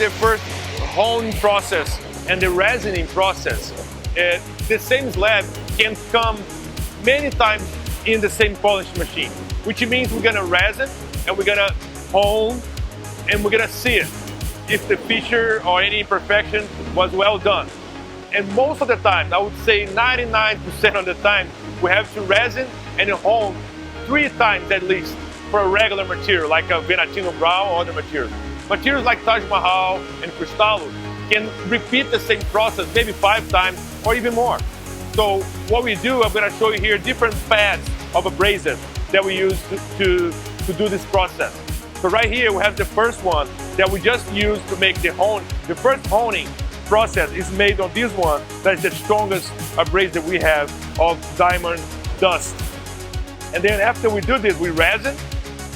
the first honing process and the resining process, the same slab can come many times in the same polish machine, which means we're gonna resin and we're gonna hone and we're gonna see it if the feature or any imperfection was well done. And most of the time, I would say 99% of the time, we have to resin and hone 3 times at least for a regular material like a Venatino Brown or other materials. Materials like Taj Mahal and Cristallo can repeat the same process maybe 5 times or even more. So what we do, I'm going to show you here different pads of abrasive that we use to do this process. So right here we have the first one that we just used to make the hone. The first honing process is made on this one. That's the strongest abrasive we have of diamond dust. And then after we do this, we resin.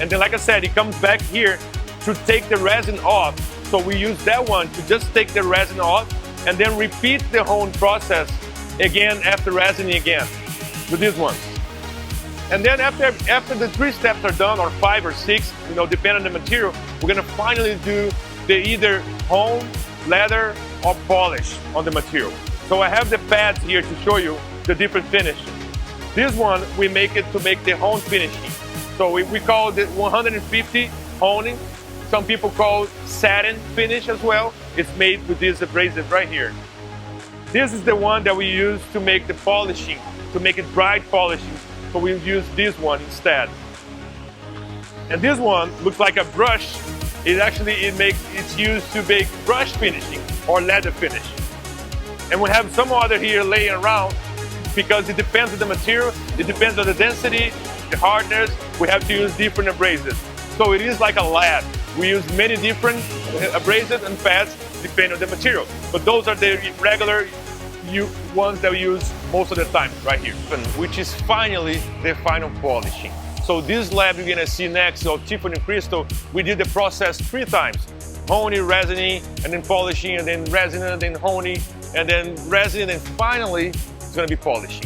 And then like I said, it comes back here to take the resin off. So we use that one to just take the resin off and then repeat the hone process again after resining again with this one. And then after the 3 steps are done, or 5 or 6, you know, depending on the material, we're gonna finally do the either hone, leather, or polish on the material. So I have the pads here to show you the different finishes. This one, we make it to make the hone finishing. So we call it 150 honing. Some people call it satin finish as well. It's made with this abrasive right here. This is the one that we use to make the polishing, to make it bright polishing. So we use this one instead. And this one looks like a brush. It's used to make brush finishing or leather finish. And we have some other here laying around because it depends on the material, it depends on the density, the hardness. We have to use different abrasives. So it is like a lab. We use many different abrasives and pads depending on the material. But those are the regular ones that we use most of the time right here, which is finally the final polishing. So this lab you're gonna see next, so Tiffany Crystal, we did the process 3 times. Honing, resining, and then polishing, and then resining, and then honing, and then resining, and finally it's gonna be polishing.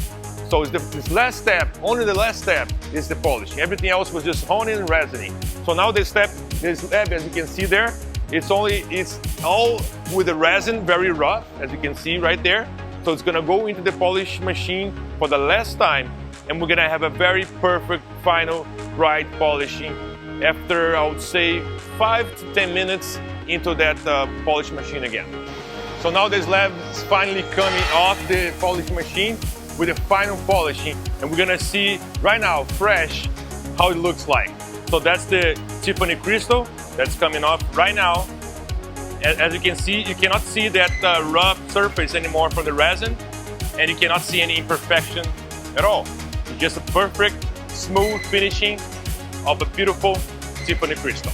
So it's this last step, only the last step is the polishing. Everything else was just honing and resining. So now this lab, as you can see there, it's all with the resin, very rough, as you can see right there. So it's gonna go into the polish machine for the last time, and we're gonna have a very perfect final bright polishing after, I would say, 5 to 10 minutes into that polish machine again. So now this slab is finally coming off the polish machine with the final polishing, and we're gonna see right now, fresh, how it looks like. So that's the Tiffany Crystal that's coming off right now. As you can see, you cannot see that rough surface anymore from the resin, and you cannot see any imperfection at all. It's just a perfect, smooth finishing of a beautiful Tiffany Crystal.